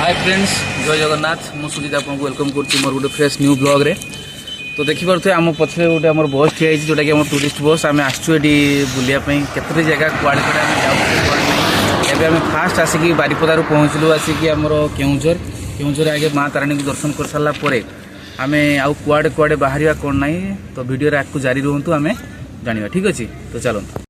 Hi friends, जय जगन्नाथ। मु सुजित आपको वेलकम कर मोर गोटे फ्रेश न्यू ब्लॉग रे। तो देखिपे आम पछे गोटे आम बस ठिया जोटा कि टूरिस्ट बस। आम आसचु बुलापी केतरी जगह कुआड़े कुआड़े जाऊँ। एवं फास्ट आसिक बारिपदार पहुँचलु। आसिक आमर केउझर आगे माँ तारिणी को दर्शन कर सारापर आम आउ कुआड़े कुआड़े बाहर कौन ना। तो वीडियो आपको जारी रुहतु, आम जाना। ठीक अच्छे, तो चलते।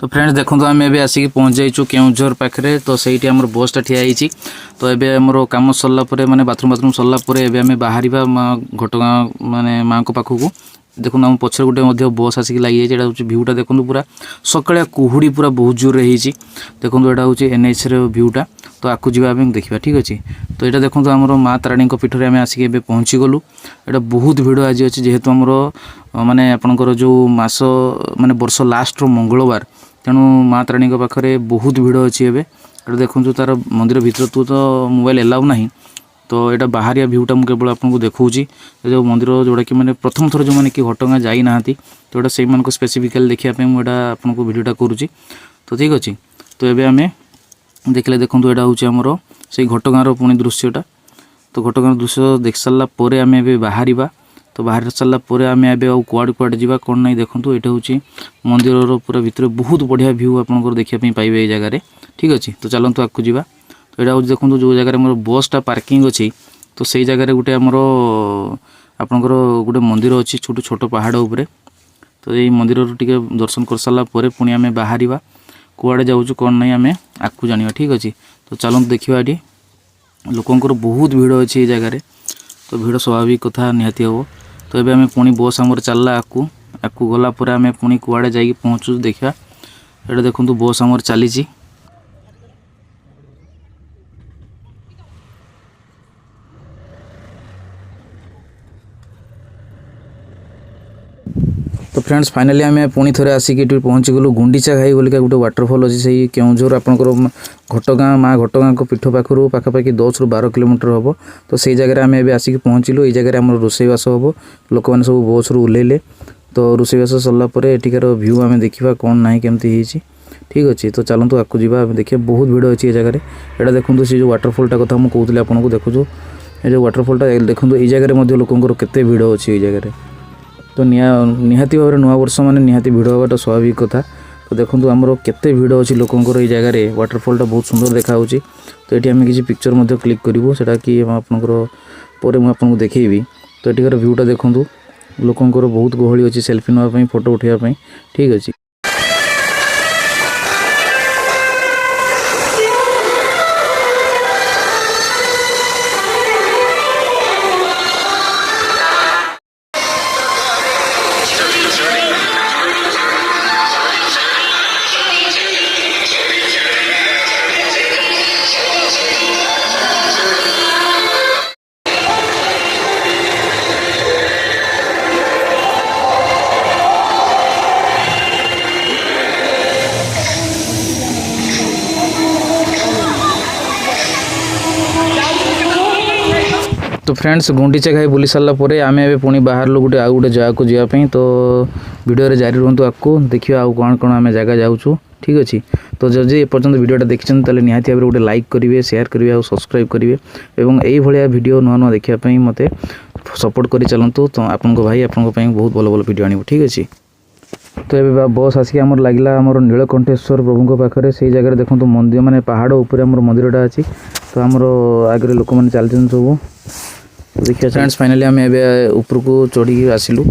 तो फ्रेंड्स देखो, आम ए आसिक पहुँच जाइए केउझर पाखे। तो सही आम बसटा ठिया। तो ये आमर कम सरलापर माने बाथरूम सरलापर आम बाहर घटगाँ माने माँ को पाखक। देखो आम पछर गोटे बस आसिक लगी जाए। हूँ भ्यूटा देखो, पूरा सकाया कुहुड़ी पूरा बहुत जोर होती। देखो यहाँ हूँ NH भ्यूटा। तो आपको जी देखा। ठीक अच्छे, तो यहाँ देखो आम माँ तारिणी पीठ में आसिक पहुँची गलु। यहाँ बहुत भिड़ आज अच्छे, जेहेतु आमर माने आपणकर जो मास माने वर्ष लास्ट मंगलवार, तेणु माँ तारिणी पाखे बहुत भिड़ अच्छी। एवं देखो तार मंदिर भीतर तो मोबाइल एलाउ ना। तो यहाँ बाहरिया भ्यूटा मुझे केवल आपको देखा जो मंदिर जोड़ा कि मैंने प्रथम थर जो मैंने कि घटगाँ जाई ना, तो यहाँ से स्पेसिफिकाली देखापी मुझे आपको भिडियोटा करुँची। तो ठीक अच्छे, तो ये आम देखले देखो यहाँ हूँ आमर से घटगाँर पुणी दृश्यटा। तो घटगाँर दृश्य देख सारापर आम ए बाहर। तो बाहर सारापर आम ए कुआड़े कुआड़े जावा कौन ना। देखो यहाँ हूँ मंदिर पूरा भितर बहुत बढ़िया भ्यू आपंकर देखापी पाइबे ये जगह। ठीक अच्छे, तो चलते आपको जावा। तो यहाँ हूँ देखो जो जगह मोर बसटा पार्किंग अच्छी, तो से जगह गोटे आमर आपंकर गोटे मंदिर अच्छी छोट छोट पहाड़ उपर। तो ये मंदिर टे दर्शन कर सारापर पुणी आम बाहर कुआड़े जाऊँ कौन ना आम आपको जाना। ठीक अच्छे, तो चलते देखा। ये लोकंर बहुत भिड़ अच्छी ये जगह। तो भिड़ स्वाभाविक कथा निहाती हम। तो ये आम पुणी बस आमर चलला आपको गलापर आम पुणी कुआड़े जाकि पहुँचू। देखा ये देखो बस आमर चली। तो फ्रेंड्स फाइनली आम पुणी थे आसिक पहुँची गलु गुंडीचा घाई बोलिका गोटे वाटरफल अच्छी से केउझर आपंकर घटगाँ माँ घटगाँ को पीठ पाखर पाखापाखि 10 ରୁ 12 किलोमीटर हम। तो से जगह आम ए आसिक पहुँचलु। ये जगह आम रोषेईवास हम, लोक मैंने सब बस रू ओह्लैले। तो रोषेईवास सरलापर एଠିकार भ्यू आम देखा कौन ना केमती। ठीक अच्छे, तो चलते आपको जी देखिए। बहुत भिड़ अच्छी ये जगह। यहाँ देखो से जो वाटरफलटा कथा मुझे कहूली आपको। देखो ये जो वाटरफलटा देखो ये जगह लोकंर केते भिड़ अच्छी ये जगह। तो निहाती भाव नुआ वर्ष माने निहाती भिड़ हवाटा स्वाभाविक कथा। तो देखो आमर केते भिड़ अच्छी लोकंर ये जगह। वाटरफलटा बहुत सुंदर देखा। तो ये आम किसी पिक्चर क्लिक करूँ सेटा कि आपंकर पर मुझे देखी। तो एଠିकार भ्यूटा देखो लोकंर बहुत गहली अच्छी सेल्फी नापी फोटो उठाइवाई। ठीक अच्छे। तो फ्रेंड्स गुंडीचा घाई बुली सारापर आम ए पुणी बाहर गोटे आउ गोटे जगह को जावाई। तो वीडियो जारी रुहतु, आपको देखिए आउ कौन कौन आम जगह जाऊँ। ठीक अच्छे, तो जदि एपर्यंत वीडियोटा देखते तो निहाती भाव गोटे लाइक करेंगे, शेयर करेंगे और सब्सक्राइब करेंगे। और यही वीडियो नुआ नुआ देखापी मत सपोर्ट कर चलतु। तो आपन भाई आपन बहुत भल भल वीडियो आने। ठीक अच्छे, तो ये बस आसिक आमर लगिला आमर नीलकंठेश्वर प्रभु पाखे। से जगह देखो मंदिर माने पहाड़ उपर आमर मंदिरटा अच्छी। तो आमर आगे लोक मैंने चलते सब। देखिए फ्रेंड्स फाइनली आम ए ऊपर को चढ़ी आसिलु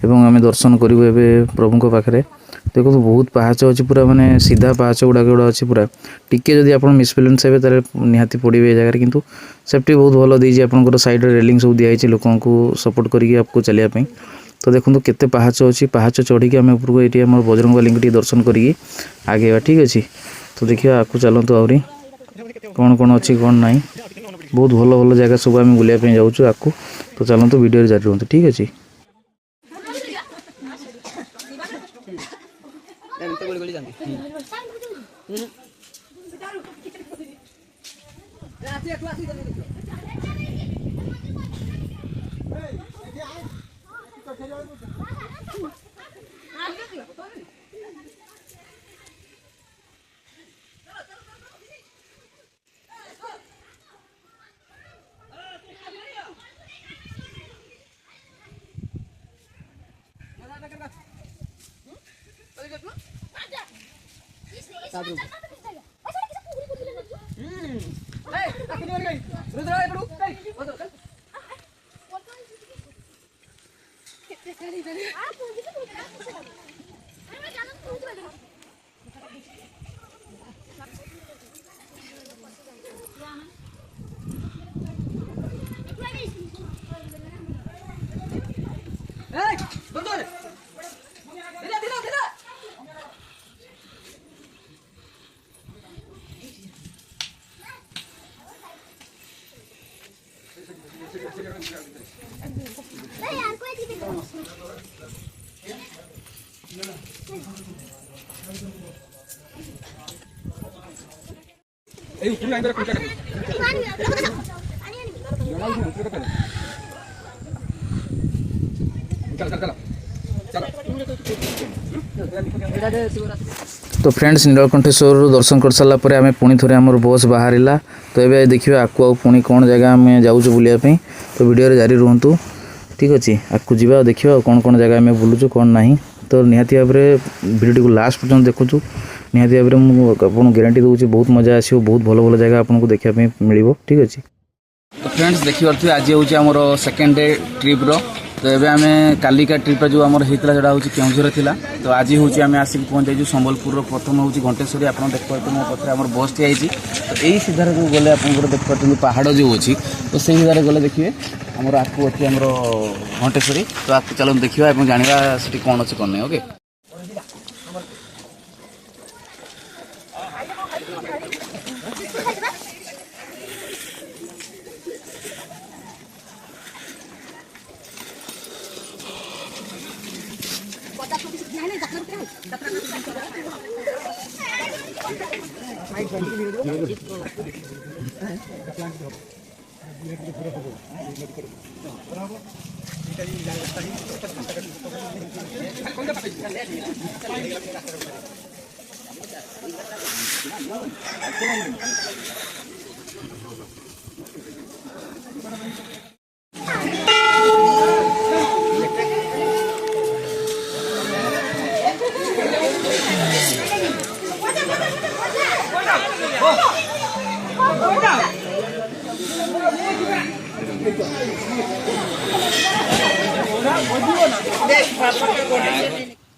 एवं आम दर्शन करूँ ए प्रभु पाखे। देखो तो बहुत पहाच अच्छी पूरा माने सीधा पहाच गुड़ाक गुड़ा अच्छी पूरा। टिके जदि आप मिसबैलेंस हे तारे निहाती पड़े ये जगह। किंतु सेफ्टी बहुत भल देजी आपंकर साइड रेलिंग सब दिखाई लोक को सपोर्ट करके आपको चलिए। तो देखो केते पहाच अच्छी, पहाच चढ़ी आम ऊपर को ये आम बजरंगबली को दर्शन करी आगे। ठीक अच्छे, तो देखिए आपको चलतु आहरी कौन कौन अच्छी कौन ना। बहुत भल भल जगह सब आम बुलापी जाऊँ आपको। तो चलते वीडियो जारी रुहतु। ठीक अच्छे। तो फ्रेंड्स नीलकंठेश्वर दर्शन कर सारा पर आम पुणी थे आम बस बाहर तो ये देखिए आपको पुणी कौन जगह आम जाऊँ बुलायापी तो वीडियो जारी रुहतु ठीक अच्छे आपको जा देखा कौन कौन जगह आम बुलूँ कौन ना तो निहाती भाव में वीडियो को लास्ट पर्यटन देखु निहाती भाव में मुझे गारंटी दूसरी बहुत मजा आसो बहुत भल भल जगह आपको देखापी मिल ठीक अच्छे। तो फ्रेंड्स देखिए आज हूँ आमर सेकेंड डे ट्रिप्र तो ये आम कालिका ट्रिप जो आमर होता है हूँ केउझर था तो आज हूँ आम आसिक पहुँच जाइए संबलपुर प्रथम हूँ घंटेश्वरी आप देखते मो पथे आम बस टी आई तो यही सीधार जो गले आप देखते पहाड़ जो अच्छी तो से सीधार गले देखिए आमर आपको अच्छी आमर घंटेश्वरी तो आपको चलो देखा जाना से कौन अच्छे कौन नहीं ओके।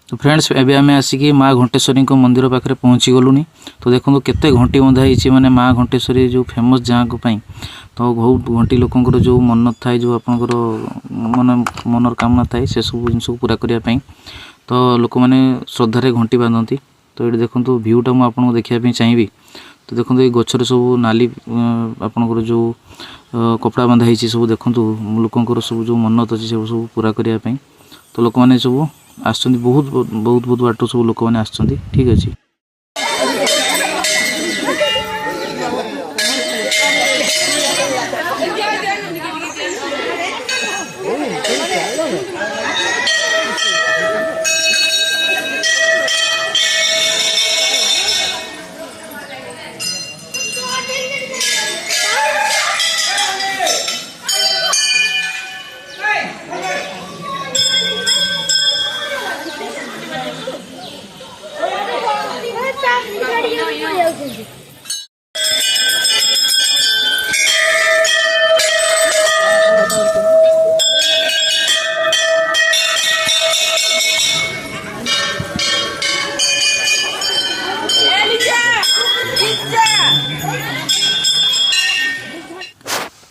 तो फ्रेंड्स एबे आम आसिक माँ घंटेश्वरी मंदिर पाखे पहुँची गलुनी तो देखो केते घंटी बंधा होती माने माँ घंटेश्वरी जो फेमस जहाँ को तो बहुत घंटी लोकंर जो मन थाए जो आपंकर मन मनर कामना थाए से सब जिन पूरा करने तो लोक मैंने श्रद्धारे घंटी बांधती तो ये देखो भ्यूटा मुझे देखा चाहिए तो देखो ये गचर सब नाली आपंकर जो कपड़ा बांधा होती सब देखो लोकंर सब जो मन्नत अच्छी सब पूरा करने तो लोक मैंने सब आस बहुत बहुत बहुत बाट सब लोक मैंने आस ठीक अच्छे।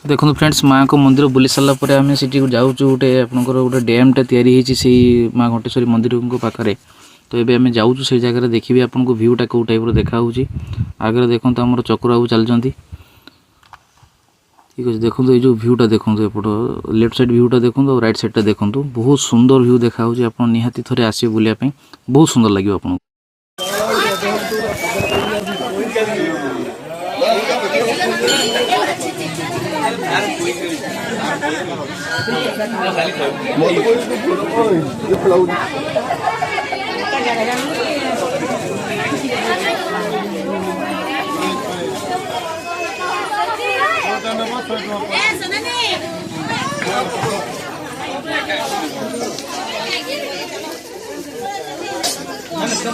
देखो फ्रेंड्स माँ को मंदिर बुली सारापर आम से जाऊँ गोटे आपंकर गोटे डैमटे या माँ घंटेश्वरी मंदिर को पाखे तो ये आम जाऊँ से जगह देखिए आपको भ्यूटा कौ टाइप देखा आगे देखो आम चक्र बाबू चलती ठीक अच्छे देखो ये जो भ्यूटा देखो एपट लेफ्ट साइड भ्यूटा देखो और राइट साइडटा देखो बहुत सुंदर भ्यू देखा आप निहाती थे आसे बुलायापी बहुत सुंदर लगे आपको। तो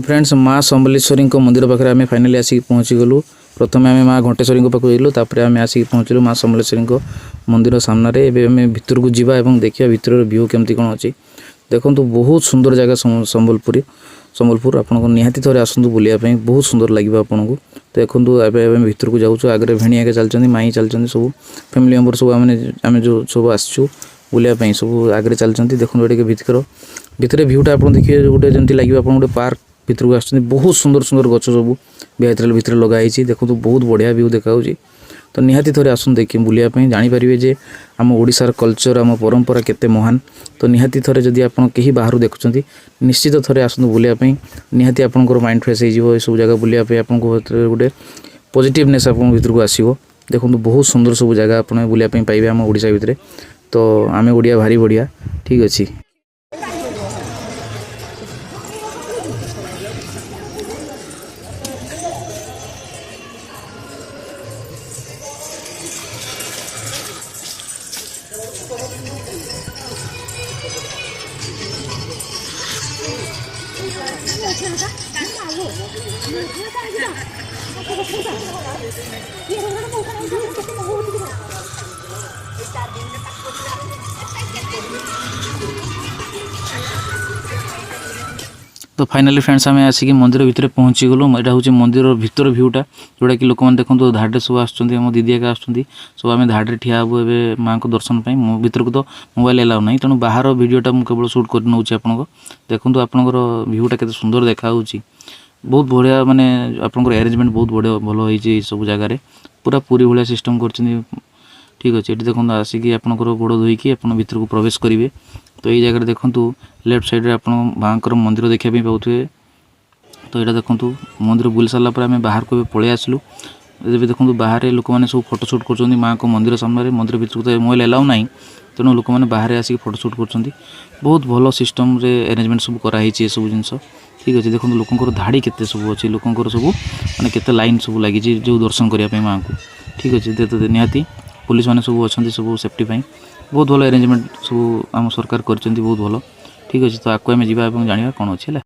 फ्रेंड्स माँ सम्बलेश्वरी मंदिर पाखे आम फाइनाली आसिक पहुँची गलु। प्रथम आम माँ घंटेश्वरी पाखु जाइलु तापर आम आसिक पहुँचलु माँ सम्बलेश्वरी मंदिर सामने। एवं आम भितर को जावा और देखा भितर व्यू केमती कौन अच्छी देखो। बहुत सुंदर जगह संबलपुर आपको निहाती थे आसतु बुलायापी बहुत सुंदर लगे आपको। देखो एवं भितर को जाऊँ आगे भेणी आगे चलती माई चलती सब फैमिली मेम्बर सब आम जो सब आसचु बुलायापी सब आगे चलती। देखो ये भितर भ्यूटा आप देखिए गोटे जमी लगे आप गोटे पार्क भितर को आस बहुत सुंदर सुंदर गच सब भितर लगाई। देखो बहुत बढ़िया व्यू देखा। तो निहाती थे आसन देखिए बुलायापी जानीपारे जे आम ओडिशार कल्चर आम परंपरा केते महान। तो निहाती थे जदि आप कहीं बाहर देखुं निश्चित थे आसतु बुलायापी निहाती आपंकर माइंड फ्रेश हो सब जगह बुलायापी आपको गोटे पॉजिटिवनेस आप भर को आसो। देखो बहुत सुंदर सब जगह आप बुलायापी पाइबे आम ओडिशा भितर। तो आम ओडिया भारी बढ़िया ठीक अच्छे। तो फाइनाली फ्रेंड्स आम आसिक मंदिर भितर पहुँची गलु। यहाँ हूँ मंदिर भितर भ्यूटा जोटा कि लोक मैंने देखो धाड़े सब आम दीदी आगे आसुँच सब आम धाड़े ठिया हबू ए माँ को दर्शन पाई। भितर को तो मोबाइल एलाउ ना तेणु बाहर वीडियोटा मुझे केवल सुट कर नौचे आपको। देखो आपंकर भ्यूटा के सुंदर देखा बहुत बढ़िया माने आपंकर अरेंजमेंट बहुत बढ़िया भल हो सब जगार पूरा पूरी भाया सिस्टम कर ठीक अच्छे। ये देखो आसिक आपंकर गोड़ धोईकी आप भितर को प्रवेश करेंगे। तो ये जगह देखूँ लेफ्ट साइड आप माँ मंदिर देखापी पाथे। तो यहाँ देखूँ मंदिर बुली सारापर आम बाहर को पलि आसलु। देखो बाहर लोक मैंने सब फोटोशूट कर माँ को मंदिर सामने। मंदिर भितर को मोबाइल एलाउ ना तेणु लोक मैंने बाहर आसिक फोटोशूट कर बहुत भल सिस्टम अरेंजमेंट सब कराई सब जिन ठीक अच्छे। देखो लोकंर धाड़ी केते सब अच्छे लोकंर सब माने केते लाइन सब लगी जो दर्शन करने माँ को ठीक अच्छे। निहाती पुलिस मैंने सब अच्छा सब सेफ्टी बहुत भल अरेंजमेंट सब आम सरकार कर बहुत भल ठीक अच्छे। तो आपको आम जावा जाना कौन अच्छे।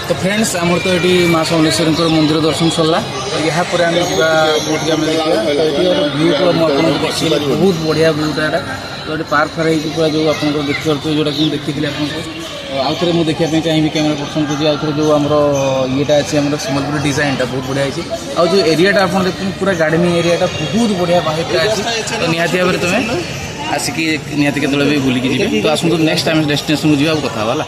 तो फ्रेंड्स आमर तो ये माँ सम्बलेश्वरी मंदिर दर्शन सरला। यहाँ पर आम जाऊँगी आम देखा। तो ये भ्यू पूरा मुझे बहुत बढ़िया भ्यूटा यहाँ। तो ये पार्क फार पूरा जो आप देखिए जोटा कि देखी आपको आउ थे मुझे देखापी चाहिए कैमेरा पर्सन को आउ थे जो आम येटा अच्छे आम सम्बलपुर डिजाइनटा बहुत बढ़िया अच्छी। आउ जो एरियाटा आप देखते पूरा गार्डनिंग एरियाटा बहुत बढ़िया बाहर अच्छी। तो निहाती भाव में तुम्हें आसिक निहाती के बुलिकी जी। तो आसतु नेक्स्ट टाइम डेस्टिनेशन को जावा कथा वाला।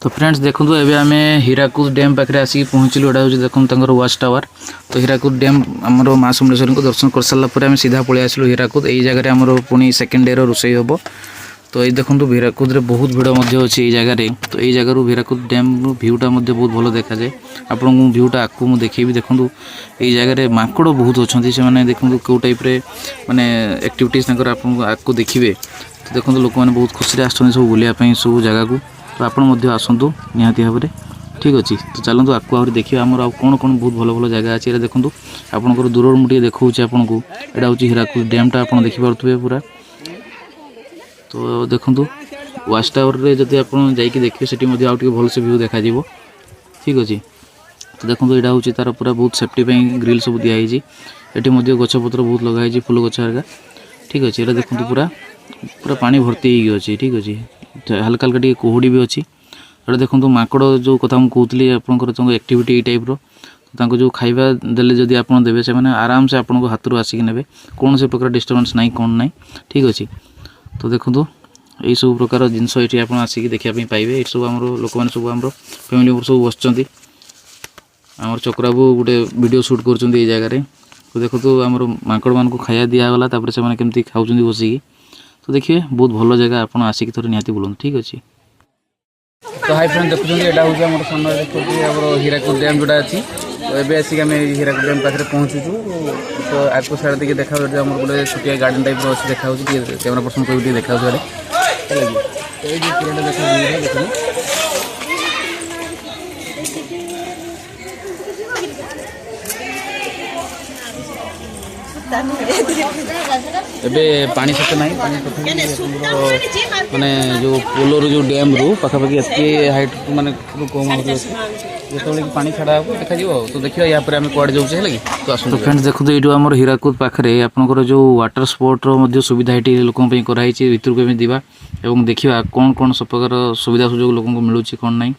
तो फ्रेंड्स देखो एवं आम हीराकुद डैम पाखे आसिक पहुँचलु। यहाँ हूँ देखो वाच टावर। तो हीराकुद डैम आमर माँ सम्बलेश्वरी को दर्शन कर सारापर आम सीधा पलि आसलु हीराकुद। यही जगह आमर पुणी सेकेंड डे रोषे हम। तो ये देखो हीराकुद बहुत भिड़ अच्छे जगह। तो ये जगह हीराकुद डैम भ्यूटा बहुत भल देखा जाए। आपको भ्यूटा आगे मुझे देखी देखूँ ये जगह माकड़ बहुत अच्छा से देखो कौ टाइप माने एक्टिविटीज आपको देखिए। तो देखो लोक मैंने बहुत खुशी आसब बुलायापी सब जगह को। तो आप आसतु निहाती भाव में ठीक अच्छे। तो चलते आपको आहरी देखिए आमर आ कौन कौन बहुत भल भल जगह अच्छे। देखो आपंकर दूर मुझे देखा आपको यहाँ हूँ हीराकुद डैमटा आप देखिपे पूरा। तो देखो वाच टावर जब आप देखिए से भल से व्यू देखा ठीक अच्छे। तो देखो यहाँ हूँ तार पूरा बहुत सेफ्टी ग्रिल सब दिखाई ये गछपत्र बहुत लगाई फूल गछ हरिका ठीक अच्छे। यहाँ देखो पूरा पूरा पानी भर्ती अच्छे ठीक अच्छे। हल्का हल्का टी कुहुड़ी भी अच्छी। यहाँ देखो माकड़ जो कथा मुझे कहती आप एक्टिविटी ये टाइप जो खाଇବା देले जदि आप देवे से आराम से आपको हाथ रू आसिक ने कौन से प्रकार डिस्टर्बेंस ना कौन ना ठीक अच्छे। तो देखो यही सब प्रकार जिनस ये आसिक देखापी पाइबे। ये सब आम लोक मैंने सब आम फैमिली सब बस आमर चक्राबू गोटे वीडियो शूट कर जगार तो देखो तो आम माकड़ मान को खाया दिगला से केमती खाऊँ बसिकी तो देखिए बहुत भल जगह आप आसिक थोड़े निहाती बुलूँ ठीक अच्छे। तो हाई फ्रेंड देखुं यहाँ हूँ आम सामने देखते हीराकुद डैम जोटा अच्छी तो ये आसिक आम हीराकुद डैम पाखे पहुँचुचु तो आपको सारे देखिए देखा गोटे छोटिया गार्डन टाइप अच्छी देखा कैमेरा पर्सन को देखा देखा एबे पानी सत ना पानी माने जो पोलर जो डैम रू पाखापाखि एति हाइट माने कम जो पानी छाड़ा हो देखा तो देखिए यहाँ पर आम कड़े जाऊे है तो आस फ्रेंड्स देखो ये आम हीराकुद पाखे आपंकर जो वाटर स्पोर्टर सुविधा ये लोकों कराई भितर को दीवा और देखा कौन कौन सब प्रकार सुविधा सुजोग लोक मिलूँ कौन ना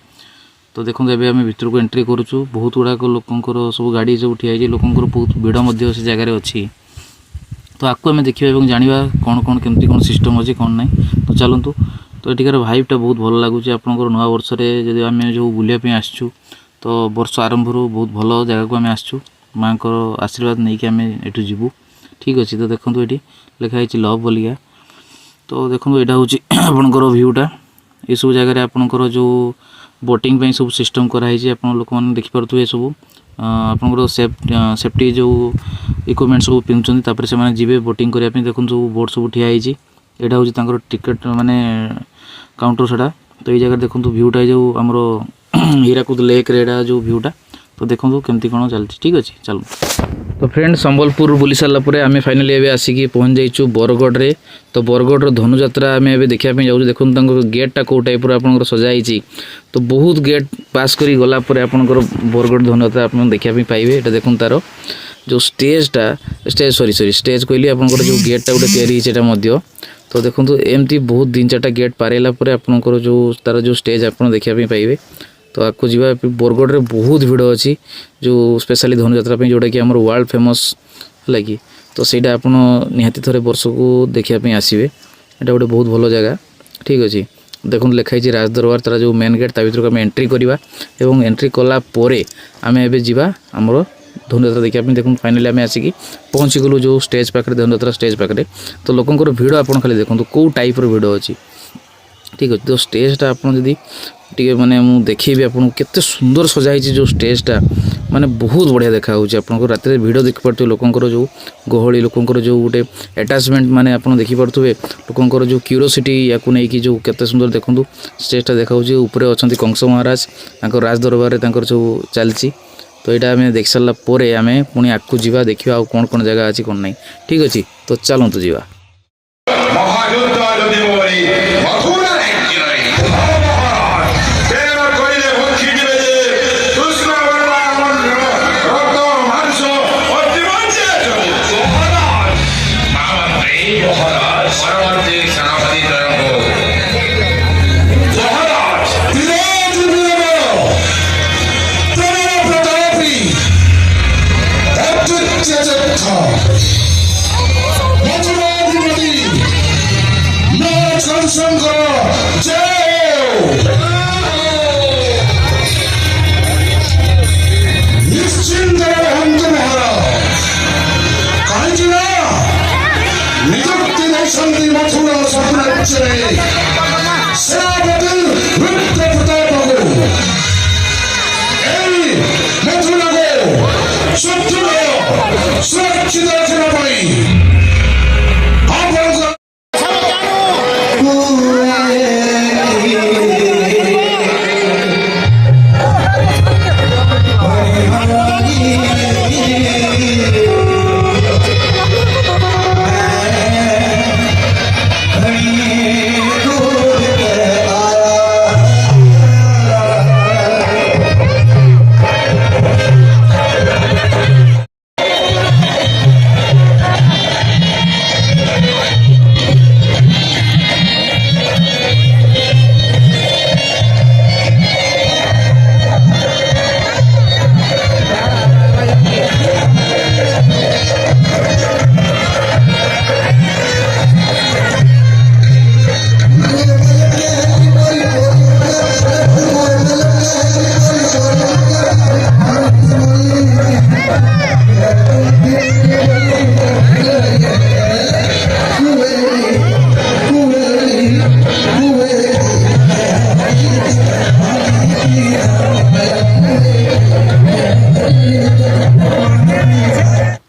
तो देखो ये आम भितर को एंट्री करुचु बहुत गुड़ाक लोकर सब गाड़ी सब ठिया लोकर बहुत भिड़ से जगार अच्छी तो आपको आम देखा और जाना कौन कौन केमती कौन सिस्टम अच्छी कौन ना तो चलतु तो एटिकार भाइबटा बहुत भल लगुच आपंकर नुआ वर्ष जब आम जो बुलापी आसचु तो वर्ष आरंभ बहुत भल जगह को आम आसचु माँ को आशीर्वाद नहीं कि आम एठू जीवु ठीक अच्छे। तो देखो ये लिखाई लव बोलिया तो देखो यहाँ हूँ आपंकर भ्यूटा ये सब जगह आपंकर जो बोटिंग सब सिस्टम कराई आप लोक मैंने देखिपे सब आपंकर सेफ्टी जो इक्विपमेंट सब पिंधुंट से जी बोटिंग करने देखो सब बोट सब ठियाई यहाँ हूँ टिकेट माने काउंटर सेटा तो ये जगह देखो भ्यूटा जो आमर हीराकुद लेक रेडा जो भ्यूटा तो देखो केमती कौन चलती ठीक अच्छे चलो। तो फ्रेंड संबलपुर बुली सारापर आम फाइनाली एवं आसिक पहुँच जाइचु बरगढ़ रे तो बरगढ़ धनुजात्रा आम ए देखापी जाऊँ देखो गेटा कौ टाइप आप सजाई तो बहुत गेट पास करी गलापर आपंकर बरगढ़ धनुजात्रा आप देखापी पाइबे ये देखो तार जो स्टेजटा स्टेज कहली आपंकर जो गेटा गोटे या तो देखो एमती बहुत 3-4टा गेट पारेला आपंकर जो तार जो स्टेज आप देखापी पाइबे तो आपको जी बरगढ़ रे बहुत भिड़ अच्छी जो स्पेशली धनुजात्रा जोटा कि आम वर्ल्ड फेमस है कि तो सहीटा आप निहाती थे वर्ष को देखापी आसवे यहाँ गोटे बहुत भल जगह ठीक अच्छे। देखो लिखाई राजदरबार तार जो मेन गेट भर को आम एंट्री करवा और एंट्री कलापर आम ए जावा आमर धनुजात्रा देखापी देखो फाइनाली आम आसिक पहुँची गलु जो स्टेज पाखे धनुजात्रा स्टेज पाखे तो लोकंर भिड़ आप खाली देखो कौ टाइप भिड़ अच्छी ठीक अच्छे। तो स्टेजटा आप टे माने देखी आपको केते सुंदर सजाई जो स्टेजटा माने बहुत बढ़िया देखा आपको रात भिड देखिपे लोकंर जो गहली लोकंर जो गोटे अटैचमेंट माने आप देखिपे लोकंर जो क्यूरोसिटी या नहीं जो केते सुंदर देखो स्टेजटा देखा ऊपर अच्छा कंस महाराज राज दरबार जो चलती तो यहाँ आम देख सारापर आम पुणी आगू जावा देखा आ कौन कौन जगह अच्छी कौन ना ठीक अच्छे। तो चलतु जावा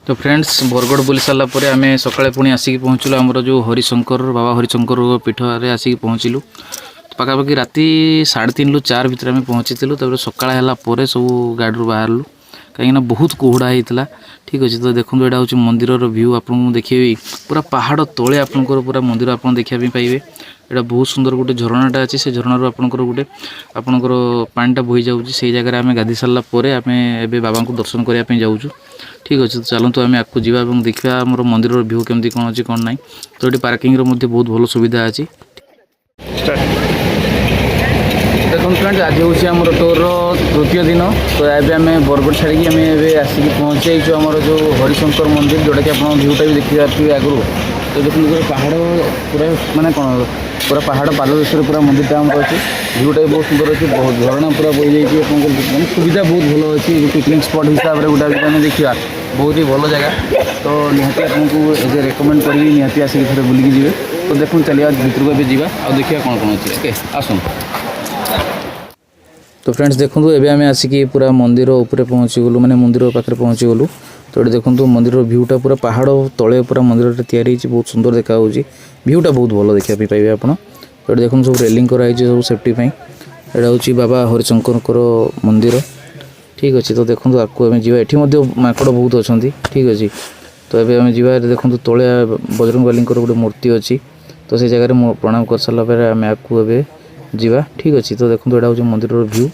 तो फ्रेंड्स बरगढ़ बुली सारा पर आम सकाଳେ पुणी आसिक पहुँचलु आमर जो हरिशंकर बाबा हरिशंकर पीठरे आसिक पहुँचलु पाखापाखि राति 3:30 ରୁ 4 भितर आम पहुँचीलु सकाळ है सब गाड़ी बाहरलु कहीं बहुत कुहुड़ा होता ठीक अच्छे। तो देखो यहाँ हूँ मंदिर व्यू आपको देखिए पूरा पहाड़ तले आपंकर पूरा मंदिर आप देखा पाइबे। यहाँ बहुत सुंदर गोटे झरनाटा अच्छी से झरणार आपंकर गोटे आपंकर पानीटा बही जाऊँगी से जगह आम गाधी सारापर आम ए बाबा को दर्शन करने जाऊँ ठीक अच्छे। तो चलतु आम आपको जावा देखा आम मंदिर व्यू केमती कौन अच्छी कौन ना। तो ये पार्किंग बहुत भल सुविधा अच्छी। देखो फ्रेंड्स आज हूँ आम टूर तृतीय दिन। तो ये आम बरगढ़ छाड़ी आम आसिक पहुँची जाइए आमर जो हरिशंकर मंदिर जोटा कि आप भ्यूटा भी देखी पारे आगु। तो देखो पहाड़ पूरा माने कौन पूरा पहाड़ पालदेश पूरा मंदिर आम अच्छी भ्यूटा भी बहुत सुंदर अच्छी बहुत झरणा पूरा बही जाइए मैंने सुविधा बहुत भल अच्छी पिकनिक स्पट हिसाब से गोटा आम देखा बहुत ही भल जगह। तो निहाती आपको एज रेकमेंड करी निहाती आसिक थे बुलिकी जी। तो देखो चलिए भितर को ए जावा आ देखिए कौन कौन अच्छी ओके आसन। तो फ्रेंड्स देखो एबे आम आसिक पूरा मंदिर उपरे पहुँची गलु माने मंदिर पाखे पहुँची गलु। तो ये देखो मंदिर भ्यूटा पूरा पहाड़ तले पूरा मंदिर तैयारी बहुत सुंदर देखा भ्यूटा बहुत भल देखा पाइबे आप। तो ये देखो सब रेलिंग कराई सब सेफ्टी यहाँ हूँ बाबा हरिशंकर मंदिर ठीक अच्छे। तो देखो आपको आम जा ये माकड़ बहुत अच्छा ठीक अच्छे। तो ये आम जा देखो तले बजरंगबली गोटे मूर्ति अच्छी तो से जगह प्रणाम कर सारापर आम आपको ए जा ठीक अच्छे। तो देखो यहाँ हूँ मंदिर व्यू।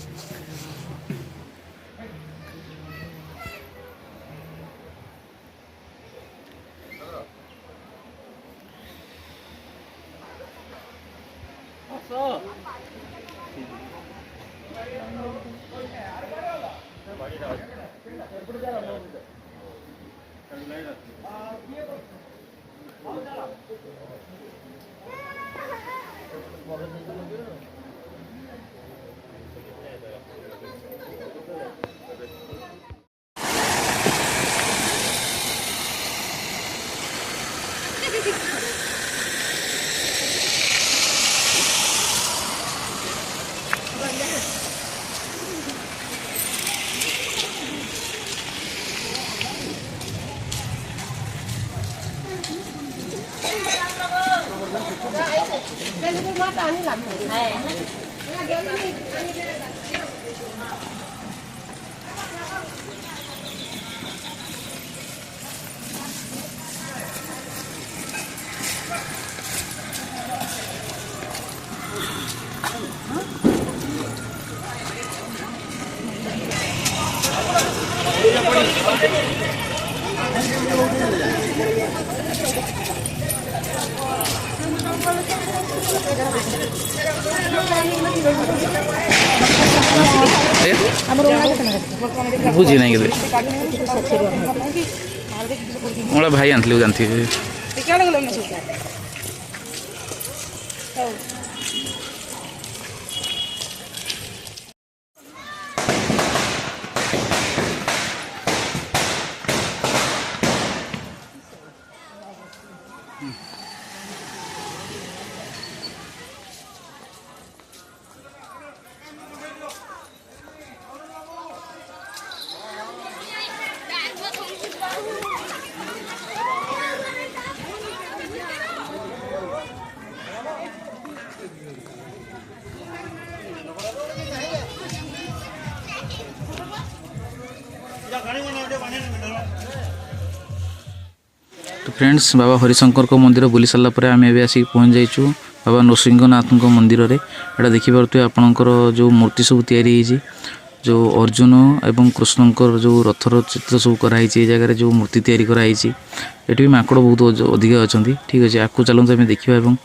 बुझी नहीं मोला भाई आनती जानती तो फ्रेंड्स बाबा हरिशंकर को मंदिर बुली सारापर आम ए आसिक पहुँच जाइचु बाबा नृसिंहनाथ मंदिर में। यहाँ देखिपे आपणकर जो मूर्ति सब तैयारी जो अर्जुन एवं कृष्णकर जो रथर चित्र सब कराई जगह जो मूर्ति तैयारी कराई ये भी माकड़ बहुत अधिक अच्छा ठीक अच्छे। आपको चलते आम देखा और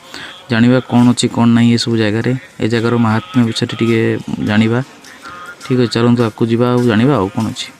जाना कौन अच्छी कौन ना ये सब जगार ए जगार महात्म्य विषय टी जाना ठीक अच्छे। चलते आपको जावा जाना आउ कौन अच्छी।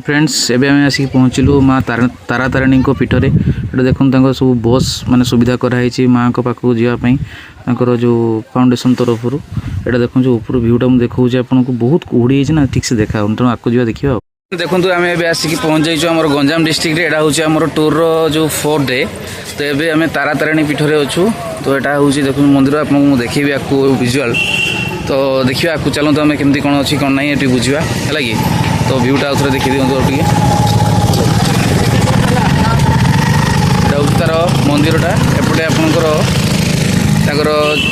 फ्रेंड्स एबे आम आसिक पहुँचलु माँ तारा तारिणी पीठरे ये देखो सब बस माने सुविधा कराई माँ पाखक जावाई जो फाउंडेशन तरफ ये देखो जो ऊपर भ्यूटा मुझे देखा आपको बहुत कुहुड़ी ना ठीक से देखा तेणु आपको जा देखा देखो आम ए आसिक पहुँच जाइए आम गंजाम डिस्ट्रिक्ट यहाँ हूँ आम टूर जो 4th डे तो ये आम तारा तारिणी पीठरे अच्छू तो यहाँ हूँ देखो मंदिर आपको देखी आपको विजुआल तो देखिए आपको चलते आम केमती कौन अच्छी कौन ना ये बुझा है कि तो भ्यूटा आउे देखी दिखाँ टे तार मंदिरटा एपटे आपंकर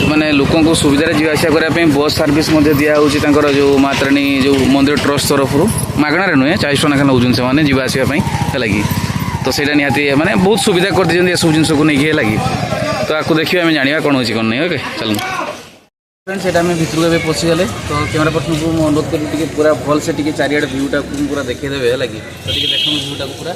माने लोकों को सुविधा जावासा करने बस सर्विस दिया जो माँ तारिणी जो मंदिर ट्रस्ट तरफ मागणार नुहे 40 टका नौ से जावासवाई है कि तो सहीटा निहाती माने बहुत सुविधा कर दी सब जिन को लेकिन है कि तो आपको देखिए आम जाना कौन अच्छी कौन नहीं ओके चलो फ्रेंड्स सेटा में भितर को पशिगले तो कैमेरा पर्सन को अनुरोध करी पूरा भल से चारिआड भ्यूटा पूरा देखदेवे है कि तो देख भ्यूटा पूरा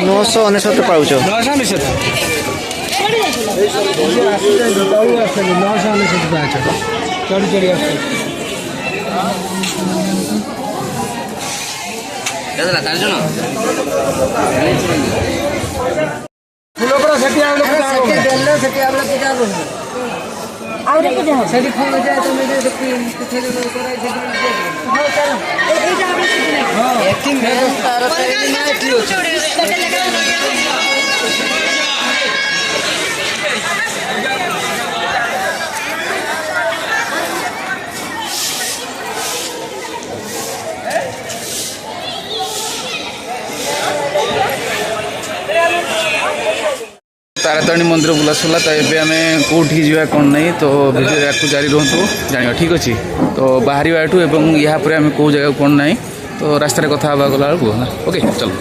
नौशो अनेशत पाउछ तारा तारिणी मंदिर बुला सरला तो ये आम कौटी जा कौन नहीं तो भिडियो आपको जारी रुहतु जाना ठीक अच्छे तो बाहर एठू या आम कौ जगह कौन नहीं तो रास्तार कथा गला ओके चलो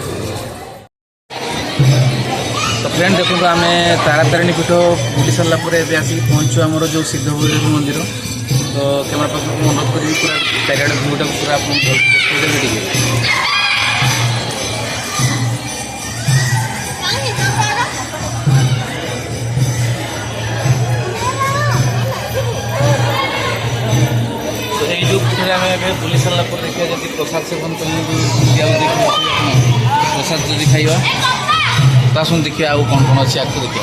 तो फ्रेंड देखो आम तारा तारिणी पीठ बुली सारा आसिक पहुँचु आमर जो सिद्ध भैरवी मंदिर तो कैमेरा पर्सन को अनुरोध करी पूरा चारिआड भ्यूटा पूरा आप बुली सारा देखिए जब प्रसाद सेवन प्रसाद जब खाइबा तासुन देखिए आउ कौन कौन अच्छे आगे देखिए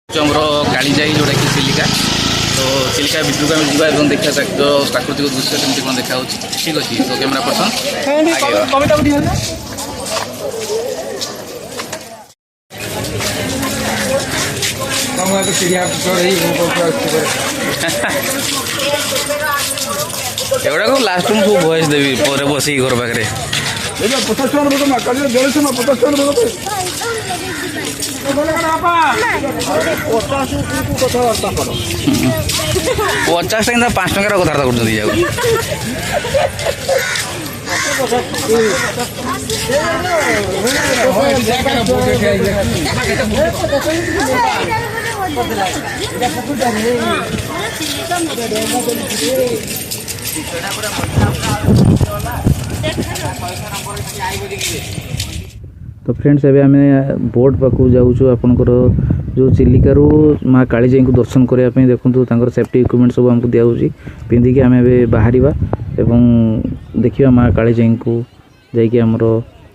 आमर कालीजाई जोटा कि चिलिका तो चिलिका भितर को आम जा देखा जो प्राकृतिक दृश्य केमती कौन देखा ठीक अच्छे तो कैमेरा पर्सन एगुड़ा को लास्ट में सब वॉइस देवी पर बस घर पाखे 50 पचास टाइम 5 टकर कथबार्ता कर तो फ्रेंड्स एबे आम बोट पाक जाऊँ आपंकर जो चिलिकारु माँ कालीजाई को दर्शन करने देखूँ सेफ्टी इक्विपमेंट सब आमको दिखाई पिंधिकी आम बाहर एवं देखा माँ कालीजाई को जाकि आमर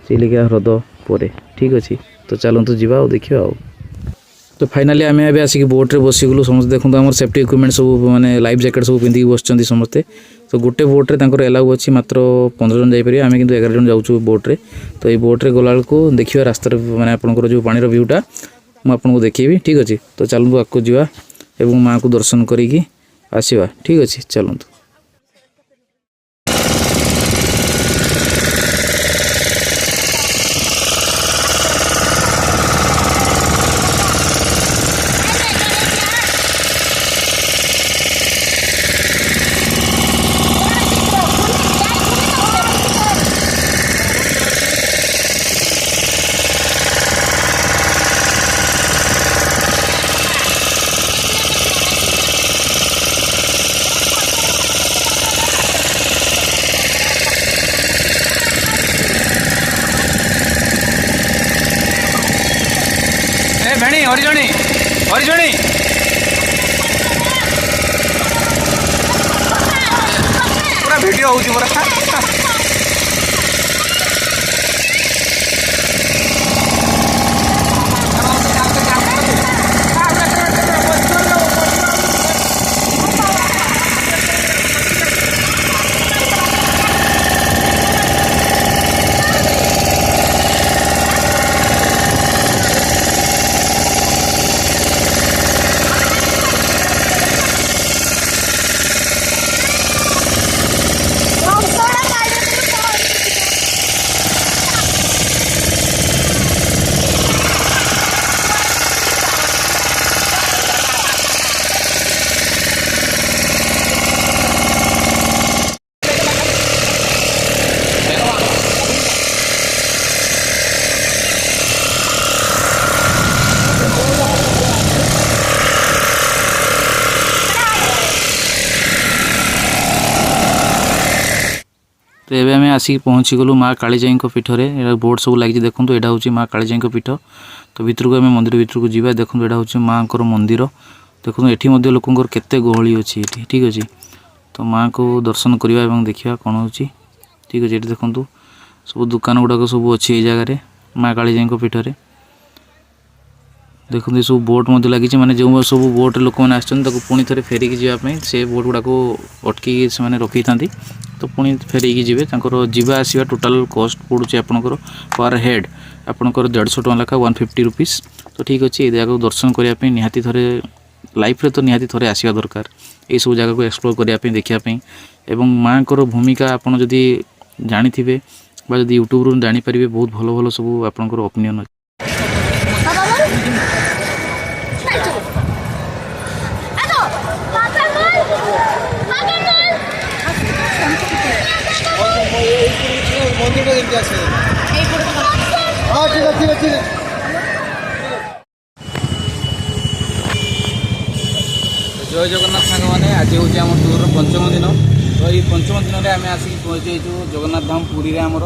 चिलिका ह्रद पर ठीक अच्छे तो चलतु जावा और देखा आओ तो फाइनाली आम ए आसिक बोट्रे बसीगलु समस्त देखो आम सेफ्टी इक्विपमेंट सब माने लाइफ जैकेट सब पिंधिकी बस समस्ते तो गोटे बोट्रे एलाउ अच्छी मात्र 15 जन जापर आम कि 11 जन जाऊँ बोट्रे तो ये बोट्रे गला देखा रास्तार मैंने आपंकर जो पानी व्यूटा मुझे देखी ठीक अच्छे तो चलतु आगे जावा एवं माँ को दर्शन करी आसवा ठीक अच्छे चलतु हरिजणी हरिजणी पूरा वीडियो होची पूरा तो ये आम आसिक पहुँची गलु माँ कालीजाई पीठरे बोर्ड सब लगी देखो यहाँ हूँ माँ कालीजाई पीठ तो भितर को आम मंदिर भितर को जावा देखो यहाँ हूँ माँ को मंदिर देखो ये लोकंर केते गहली अच्छी ठीक अच्छे तो माँ को दर्शन करवा देखा कौन हो ठीक अच्छे ये देखो सब दुकान गुड़ाक सब अच्छी जगह माँ कालीजाई पीठरे देखो ये सब बोट लगी माने जो सब बोट लोक मैंने आनी थे फेरिकी जावाई से बोट गुड़ाक अटकी से रखी था तो पुणी फेरिकी जी जावा आसवा टोटाल कॉस्ट पड़ूँ आपंकर पर हेड आपंकर 150 टका लेखा 150 रुपीस तो ठीक अच्छे ये जगह दर्शन करने निहाती थे लाइफ रे तो निहाती थे आसवा दरकार ये सब जगह को एक्सप्लोर करने देखापी एवं माँ को भूमिका आपड़ जदि जानी थे जदि यूट्यूब रू जानीपारे बहुत भल भल सब आपंकर ओपिनियन अच्छे जय जगन्नाथ सांग मैंने आज हूँ आम टूर पंचम दिन तो ये पंचम दिन में आम आसिक पहुँचे जगन्नाथ धाम पुरी आमर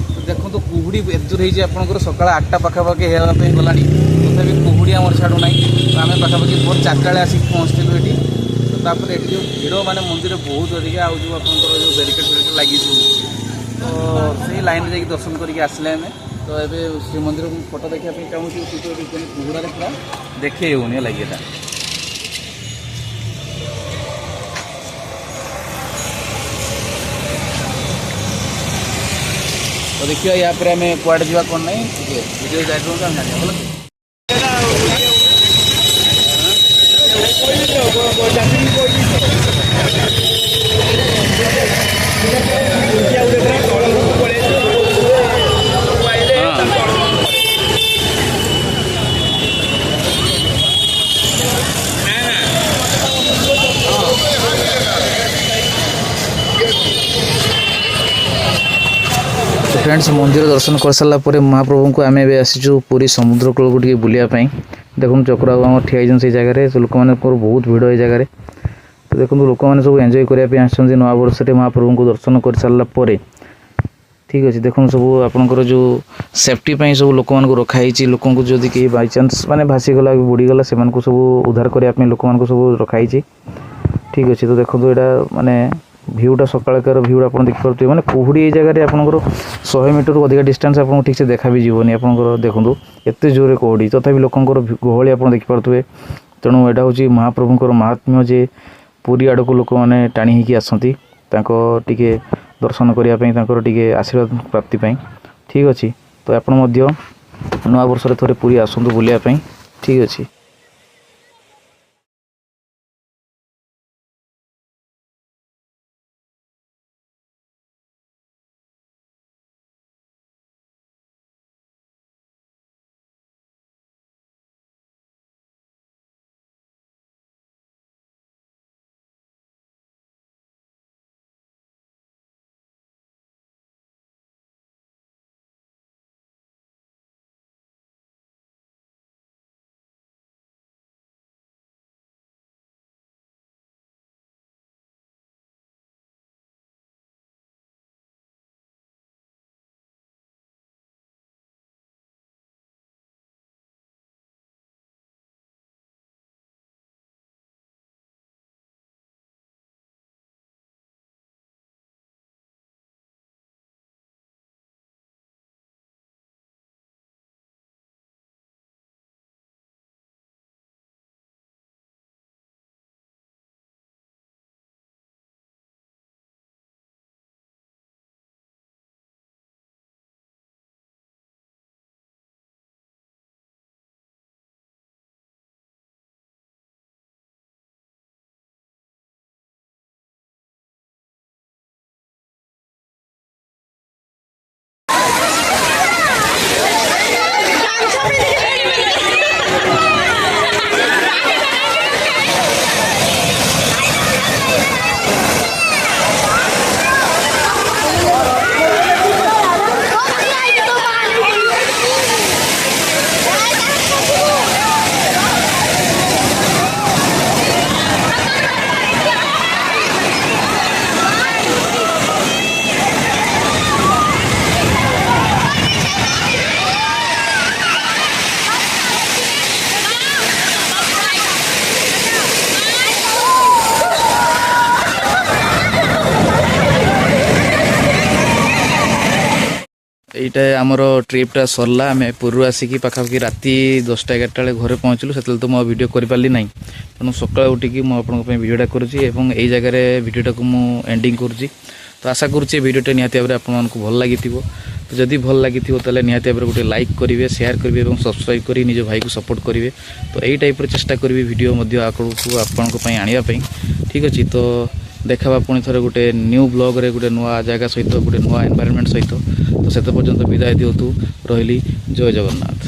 तो देखो तो कुहुड़ी एदूर होकर सकाल 8टा पाखापाखि होगापी गला तथापि कुहुड़ी आम छाड़ू ना तो आम पाखापाखि भोर 4टा बेले आसिक पहुँचलु ये तो ये जो भिड़ माने मंदिर बहुत अधिक आउ जो आप बैरिकेड फेरिकेड लगी तो से लाइन में दर्शन करके आसले आम तो ये श्रीमंदिर फोटो देखा चाहूँगी कुहुड़ा पूरा देखे होनी लगे तो देखिए यहाँ पर आम कुआड़े जावा कौन ना वीडियो जाए भल फ्रेंड्स मंदिर दर्शन कर सारा महाप्रभु को आम ए आसीचु पूरी समुद्र कूल को बुलायापी देखो चक्र आम ठिया से जगह लोक मैंने बहुत भिड़ ये जगह तो देखो लोक मैंने सब एंजय करने आस नवा वर्ष महाप्रभु को दर्शन कर सारापर ठीक अच्छे देखो सब आपंकर जो सेफ्टी सब लोक मान रखाई लोक जदि कहीं बाई चान्स मैंने भासीगला बुड़ीगला से सब उद्धार करने लोक मान सब रखाई ठीक अच्छे तो देखो यहाँ माने भ्यूटा सकाळकार भ्यू आप देखिए मैंने कुहुड़ी ये जगह आपंकर 100 मीटर अधिक डिस्टेंस आपको ठीक से देखा भी जीवन आपंकर देखो एत जोरे कुहुड़ी तथापि लोकंर गहली आप देखिपे तेणु यहाँ हूँ महाप्रभुंर महात्म्य जे पुरी आड़ को लोक मैंने टाणी होगी आसती टे दर्शन करने टे आशीर्वाद प्राप्ति ठीक अच्छे तो आप नवा वर्ष थे पुरी आसतु बुलायापी ठीक अच्छे। এইটা আমার ট্রিপটা সরলা আমি পুরু আসিকি পাখাপাখি রাতি 10টা 11টা বেলে ঘরে পৌঁছলু সেতলে তো মু ভিডিও করে পারলি নাই তেমন সকালে উঠিকি মু আপনাଙ୍କ ପାଇଁ ভিডিওটা করছি এবং এই জায়গায় ভিডিওটাকে মু এন্ডিং করছি তো আশা করছি ভিডিওটা নিহাতি ভাবে আপনাମାନଙ୍କୁ ଭଲ ଲାଗିଥିବ তো যদি ଭଲ ଲାଗିଥିବ তাহলে নিহাতি ভাবে গোটে লাইক করিবে শেয়ার করিবে এবং সবস্ক্রাইব করি নিজ ভাইକୁ সপোর্ট করিবে তো এই টাইপর চেষ্টা করিবে ভিডিও মধ্য ଆପଣଙ୍କ ପାଇଁ আনিবা ପାଇଁ ঠিক আছে তো দেখাবা পুଣି ଥରେ ଗୋଟେ ନ୍ୟୁ ବ୍ଲଗ୍ରେ ଗୋଟେ ନୂଆ ଜାଗା ସହିତ ଗୋଟେ ନୂଆ ଏନଭାयरमेंट ସହିତ तो से पर्यंत विदाय दिंतु रही जय जगन्नाथ।